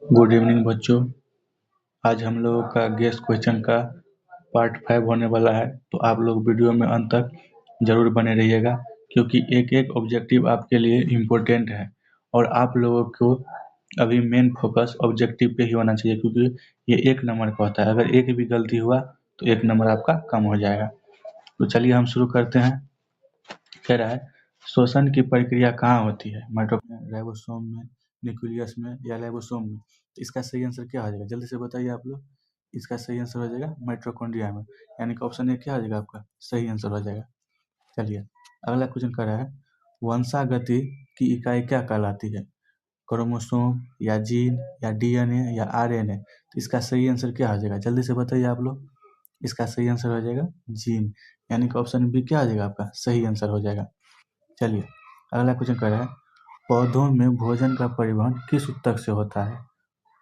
Good evening बच्चों। आज हम लोगों का गेस क्वेश्चन का पार्ट 5 होने वाला है, तो आप लोग वीडियो में अंत तक ज़रूर बने रहिएगा, क्योंकि एक एक ऑब्जेक्टिव आपके लिए इम्पोर्टेंट है और आप लोगों को अभी मेन फोकस ऑब्जेक्टिव पे ही होना चाहिए, क्योंकि ये 1 नंबर का होता है। अगर एक भी गलती हुआ तो 1 नंबर आपका कम हो जाएगा। तो चलिए हम शुरू करते हैं। कह रहा है, श्वसन की प्रक्रिया कहाँ होती है? माइटोकॉन्ड्रिया में, राइबोसोम में, न्यूक्लियस में या राइबोसोम में? तो इसका सही आंसर क्या हो जाएगा? जल्दी से बताइए आप लोग। इसका सही आंसर हो जाएगा माइटोकॉन्ड्रिया में, यानी कि ऑप्शन ए क्या हो जाएगा आपका? सही आंसर हो जाएगा। चलिए अगला क्वेश्चन कर रहा है, वंशागति की इकाई क्या कहलाती है? क्रोमोसोम या जीन या डीएनए या आरएनए? तो इसका सही आंसर क्या हो जाएगा? जल्दी से बताइए आप लोग। इसका सही आंसर हो जाएगा जीन, यानी कि ऑप्शन बी क्या हो जाएगा आपका? सही आंसर हो जाएगा। चलिए अगला क्वेश्चन कर रहा है, पौधों में भोजन का परिवहन किस ऊतक से होता है?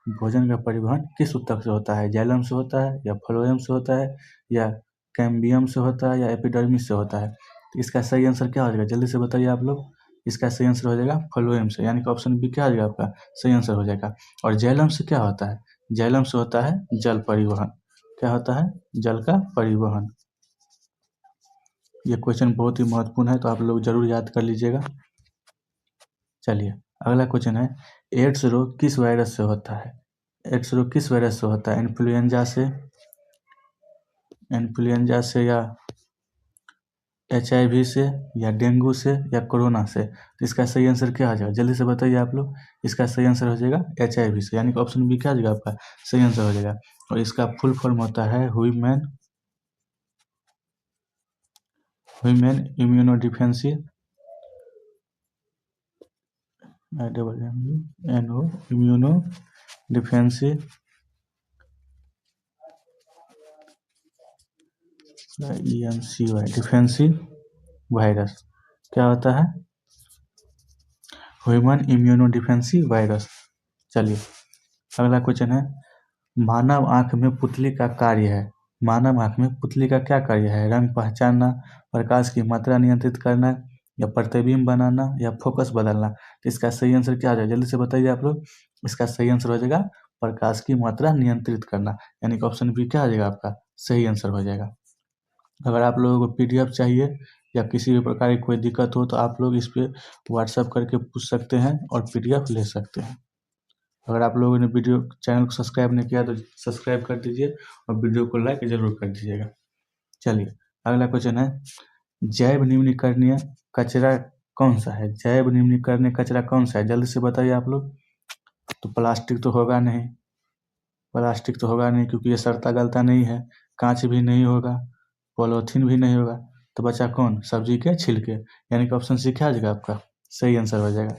भोजन का परिवहन किस ऊतक से होता है? जाइलम से होता है या फ्लोएम से होता है या कैम्बियम से होता है या एपिडर्मिस से होता है? तो इसका सही आंसर क्या हो जाएगा? जल्दी से बताइए आप लोग। इसका सही आंसर हो जाएगा फ्लोएम से, यानी कि ऑप्शन बी क्या हो जाएगा आपका? सही आंसर हो जाएगा। और जाइलम से क्या होता है? जाइलम से होता है जल परिवहन। क्या होता है? जल का परिवहन। ये क्वेश्चन बहुत ही महत्वपूर्ण है, तो आप लोग जरूर याद कर लीजिएगा। चलिए अगला क्वेश्चन है, एड्स रोग किस वायरस से होता है? एड्स रोग किस वायरस से होता है? इन्फ्लुएंजा से या HIV से या डेंगू से या कोरोना से? तो इसका सही आंसर क्या आ जाएगा? जल्दी से बताइए आप लोग। इसका सही आंसर हो जाएगा HIV से, यानी कि ऑप्शन बी क्या आ जाएगा आपका? सही आंसर हो जाएगा। और इसका फुल फॉर्म होता है ह्यूमन इम्यूनो डिफेंसी इम्यूनो डिफेंसी डिफेंसी वायरस। क्या होता है? Human immuno डिफेंसी virus. चलिए अगला क्वेश्चन है, मानव आंख में पुतली का कार्य है। मानव आंख में पुतली का क्या कार्य है? रंग पहचानना, प्रकाश की मात्रा नियंत्रित करना या प्रतिबिंब बनाना या फोकस बदलना? तो इसका सही आंसर क्या आ जाएगा? जल्दी से बताइए आप लोग। इसका सही आंसर हो जाएगा प्रकाश की मात्रा नियंत्रित करना, यानी कि ऑप्शन बी क्या आ जाएगा आपका? सही आंसर हो जाएगा। अगर आप लोगों को PDF चाहिए या किसी भी प्रकार की कोई दिक्कत हो, तो आप लोग इस पे व्हाट्सएप करके पूछ सकते हैं और PDF ले सकते हैं। अगर आप लोगों ने वीडियो चैनल को सब्सक्राइब नहीं किया तो सब्सक्राइब कर दीजिए और वीडियो को लाइक ज़रूर कर दीजिएगा। चलिए अगला क्वेश्चन है, जैव निम्नीकरणीय कचरा कौन सा है? जैव निम्नीकरणीय कचरा कौन सा है? जल्दी से बताइए आप लोग। तो प्लास्टिक तो होगा नहीं, क्योंकि ये सड़ता गलता नहीं है। कांच भी नहीं होगा, पॉलीथीन भी नहीं होगा। तो बचा कौन? सब्जी के छिलके, यानी कि ऑप्शन सी क्या आ जाएगा आपका? सही आंसर हो जाएगा।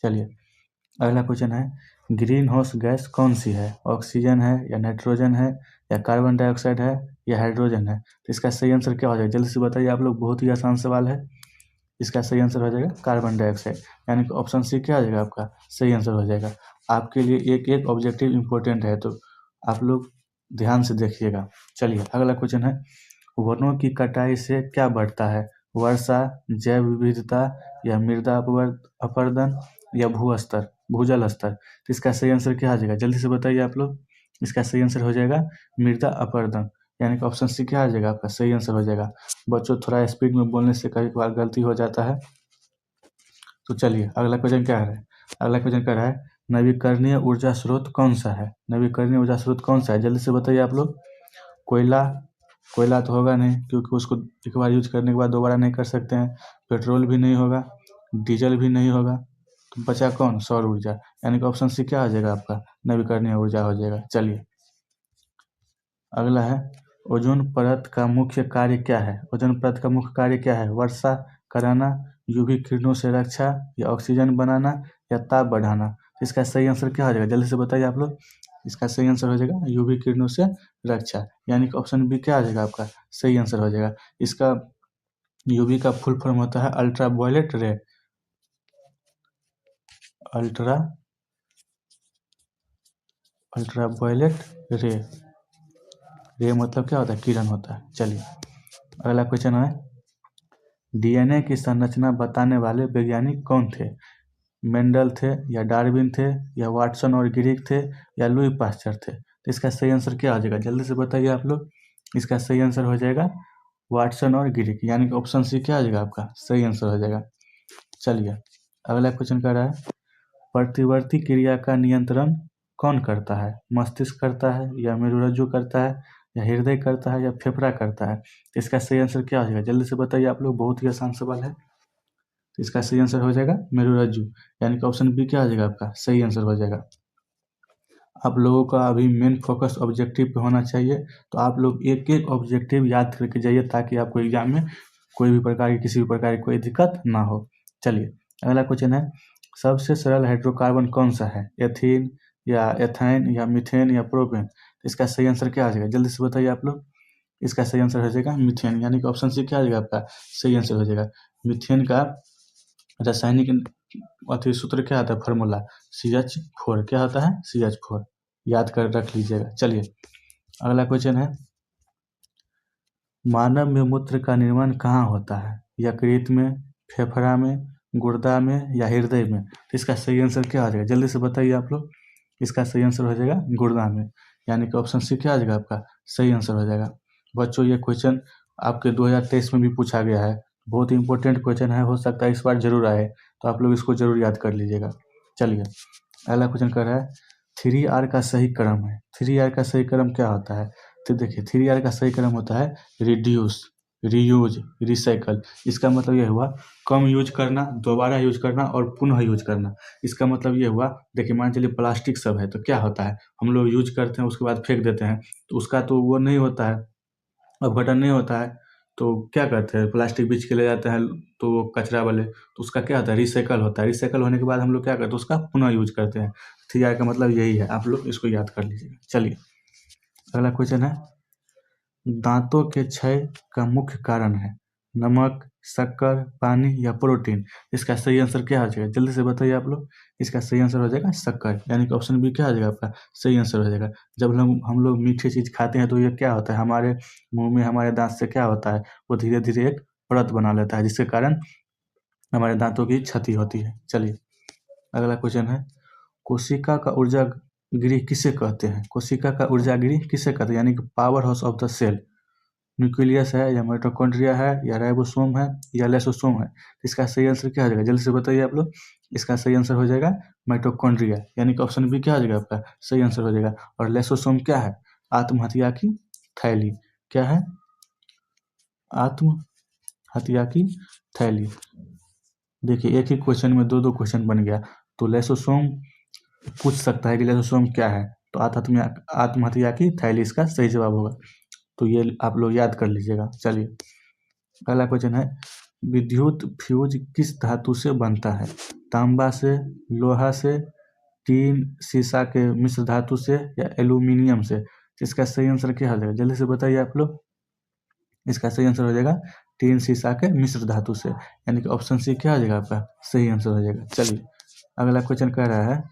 चलिए अगला क्वेश्चन है, ग्रीन हाउस गैस कौन सी है? ऑक्सीजन है या नाइट्रोजन है या कार्बन डाइऑक्साइड है या हाइड्रोजन है? तो इसका सही आंसर क्या हो जाएगा? जल्दी से बताइए आप लोग। बहुत ही आसान सवाल है। इसका सही आंसर हो जाएगा कार्बन डाइऑक्साइड, यानी कि ऑप्शन सी क्या आ जाएगा आपका? सही आंसर हो जाएगा। आपके लिए एक एक ऑब्जेक्टिव इंपॉर्टेंट है, तो आप लोग ध्यान से देखिएगा। चलिए अगला क्वेश्चन है, वनों की कटाई से क्या बढ़ता है? वर्षा, जैव विविधता या मृदा अपरदन या भूजल स्तर? तो इसका सही आंसर क्या आ जाएगा? जल्दी से बताइए आप लोग। इसका सही आंसर हो जाएगा मृदा अपरदन, यानी कि ऑप्शन सी क्या आ जाएगा आपका? सही आंसर हो जाएगा। बच्चों थोड़ा स्पीड में बोलने से कई बार गलती हो जाता है। तो चलिए अगला क्वेश्चन क्या है? अगला क्वेश्चन क्या है, नवीकरणीय ऊर्जा स्रोत कौन सा है? नवीकरणीय ऊर्जा स्रोत कौन सा है? जल्दी से बताइए आप लोग। कोयला, कोयला तो होगा नहीं, क्योंकि उसको एक बार यूज करने के बाद दोबारा नहीं कर सकते हैं। पेट्रोल भी नहीं होगा, डीजल भी नहीं होगा। तो बचा कौन? सौर ऊर्जा, यानी कि ऑप्शन सी क्या हो जाएगा आपका? नवीकरणीय ऊर्जा हो जाएगा। चलिए अगला है, ओजोन परत का मुख्य कार्य क्या है? ओजोन परत का मुख्य कार्य क्या है? वर्षा कराना, UV किरणों से रक्षा या ऑक्सीजन बनाना या ताप बढ़ाना? इसका सही आंसर क्या हो जाएगा? जल्दी से बताइए आप लोग। इसका सही आंसर हो जाएगा UV किरणों से रक्षा, यानी कि ऑप्शन बी क्या आ जाएगा आपका? सही आंसर हो जाएगा। इसका UV का फुल फॉर्म होता है अल्ट्रा वायलेट रे। अल्ट्रा वायलेट रे मतलब क्या होता है? किरण होता है। चलिए अगला क्वेश्चन है, DNA की संरचना बताने वाले वैज्ञानिक कौन थे? मेंडल थे या डार्विन थे या वाटसन और ग्रीक थे या लुई पास्चर थे? तो इसका सही आंसर क्या हो जाएगा, जल्दी से बताइए आप लोग। इसका सही आंसर हो जाएगा वाटसन और ग्रीक, यानी कि ऑप्शन सी क्या हो जाएगा आपका सही आंसर हो जाएगा। चलिए अगला क्वेश्चन कर रहा है, प्रतिवर्ती क्रिया का नियंत्रण कौन करता है? मस्तिष्क करता है या मेरुरज्जु करता है या हृदय करता है या फेफड़ा करता है? तो इसका सही आंसर क्या हो जाएगा, जल्दी से बताइए आप लोग, बहुत ही आसान सवाल है। तो इसका सही आंसर हो जाएगा मेरुरज्जु, यानी कि ऑप्शन बी क्या हो जाएगा आपका सही आंसर हो जाएगा। आप लोगों का अभी मेन फोकस ऑब्जेक्टिव पे होना चाहिए, तो आप लोग एक एक ऑब्जेक्टिव याद करके जाइए ताकि आपको एग्जाम में कोई भी प्रकार की किसी भी प्रकार की कोई दिक्कत ना हो। चलिए अगला क्वेश्चन है, सबसे सरल हाइड्रोकार्बन कौन सा है? एथीन या एथाइन या मीथेन या प्रोपेन? इसका सही आंसर क्या आ जाएगा, जल्दी से बताइए आप लोग। इसका सही आंसर हो जाएगा मीथेन, यानी कि ऑप्शन सी क्या आ जाएगा आपका सही आंसर हो जाएगा। मीथेन का रासायनिक सूत्र क्या आता है, फार्मूला CH4 क्या होता है, CH4 याद कर रख लीजिएगा। चलिए अगला क्वेश्चन है, मानव में मूत्र का निर्माण कहाँ होता है? यकृत में, फेफड़ा में, गुर्दा में या हृदय में? तो इसका सही आंसर क्या आ जाएगा, जल्दी से बताइए आप लोग। इसका सही आंसर हो जाएगा गुर्दा में, यानी कि ऑप्शन सी क्या आ जाएगा आपका सही आंसर हो जाएगा। बच्चों ये क्वेश्चन आपके 2023 में भी पूछा गया है, बहुत ही इंपॉर्टेंट क्वेश्चन है, हो सकता है इस बार जरूर आए, तो आप लोग इसको जरूर याद कर लीजिएगा। चलिए अगला क्वेश्चन कर रहा है, 3R का सही क्रम है। 3R का सही क्रम क्या होता है? तो देखिए 3R का सही क्रम होता है रिड्यूस, रीयूज, रिसाइकल। इसका मतलब ये हुआ कम यूज करना, दोबारा यूज करना और पुनः यूज करना। इसका मतलब ये हुआ, देखिए मान चलिए प्लास्टिक सब है तो क्या होता है, हम लोग यूज करते हैं उसके बाद फेंक देते हैं, तो उसका तो वो नहीं होता है, अपघटन नहीं होता है, तो क्या करते हैं प्लास्टिक बीच के ले जाते हैं तो वो कचरा वाले, तो उसका क्या होता है रिसाइकल होता है। रिसाइकल होने के बाद हम लोग क्या करते हैं उसका पुनः यूज करते हैं। 3R का मतलब यही है, आप लोग इसको याद कर लीजिएगा। चलिए अगला क्वेश्चन है, दांतों के क्षय का मुख्य कारण है नमक, शक्कर, पानी या प्रोटीन? इसका सही आंसर क्या हो जाएगा, जल्दी से बताइए आप लोग। इसका सही आंसर हो जाएगा शक्कर, यानी कि ऑप्शन बी क्या हो जाएगा आपका सही आंसर हो जाएगा। जब हम लोग मीठी चीज़ खाते हैं तो ये क्या होता है, हमारे मुंह में हमारे दांत से क्या होता है, वो धीरे धीरे एक परत बना लेता है, जिसके कारण हमारे दांतों की क्षति होती है। चलिए अगला क्वेश्चन है, कोशिका का ऊर्जा गृह किसे कहते हैं? कोशिका का ऊर्जा गृह किसे कहते हैं, यानी कि power house of the cell? Nucleus है या माइटोकॉन्ड्रिया है या राइबोसोम है या लेसोसोम है? इसका सही आंसर क्या हो जाएगा, जल्दी से बताइए आप लोग। इसका सही आंसर हो जाएगा माइटोकॉन्ड्रिया, यानी कि ऑप्शन बी क्या हो जाएगा आपका सही आंसर हो जाएगा। और लेसोसोम क्या है, आत्महत्या की थैली। क्या है, आत्महत्या की थैली। देखिए एक ही क्वेश्चन में दो क्वेश्चन बन गया, तो लेसोसोम पूछ सकता है कि लेसोसोम क्या है, तो आत्महत्या की थैली इसका सही जवाब होगा, तो ये आप लोग याद कर लीजिएगा। चलिए अगला क्वेश्चन है, विद्युत फ्यूज किस धातु से बनता है? तांबा से, लोहा से, टीन सीसा के मिश्र धातु से या एल्यूमिनियम से? इसका सही आंसर क्या हो जाएगा, जल्दी से बताइए आप लोग। इसका सही आंसर हो जाएगा टीन सीसा के मिश्र धातु से, यानी कि ऑप्शन सी क्या हो जाएगा आपका सही आंसर हो जाएगा। चलिए अगला क्वेश्चन कह रहा है,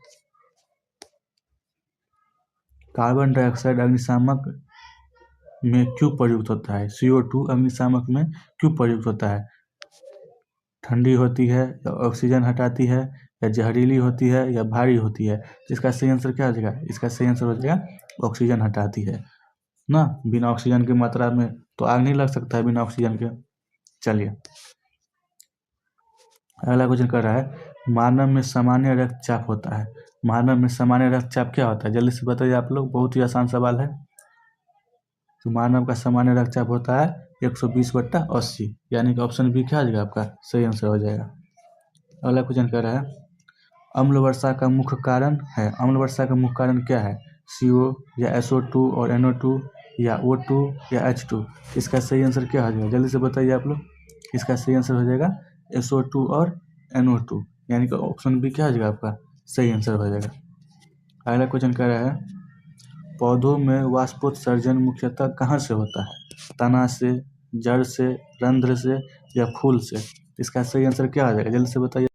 कार्बन डाइऑक्साइड अग्निशामक में क्यों प्रयुक्त होता है? CO2 अग्निशामक में क्यों प्रयुक्त होता है? ठंडी होती है या ऑक्सीजन हटाती है या जहरीली होती है या भारी होती है? इसका सही आंसर क्या हो जाएगा, इसका सही आंसर हो जाएगा ऑक्सीजन हटाती है ना। बिना ऑक्सीजन की मात्रा में तो आग नहीं लग सकता है बिना ऑक्सीजन के। चलिए अगला क्वेश्चन कर रहा है, मानव में सामान्य रक्तचाप होता है। मानव में सामान्य रक्तचाप क्या होता है, जल्दी से बताइए आप लोग, बहुत ही आसान सवाल है। तो मानव का सामान्य रक्तचाप होता है 120/80, यानी कि ऑप्शन बी क्या हो जाएगा आपका सही आंसर हो जाएगा। अगला क्वेश्चन कह रहा है, अम्ल वर्षा का मुख्य कारण है। अम्ल वर्षा का मुख्य कारण क्या है? CO या SO2 और NO2 या O2 या H2? इसका सही आंसर क्या हो जाएगा, जल्दी से बताइए आप लोग। इसका सही आंसर हो जाएगा SO2 और NO2, यानी कि ऑप्शन बी क्या हो जाएगा आपका सही आंसर हो जाएगा। अगला क्वेश्चन कह रहा है, पौधों में वाष्पोत्सर्जन मुख्यतः कहाँ से होता है? तना से, जड़ से, रंध्र से या फूल से? इसका सही आंसर क्या आ जाएगा, जल्दी से बताइए।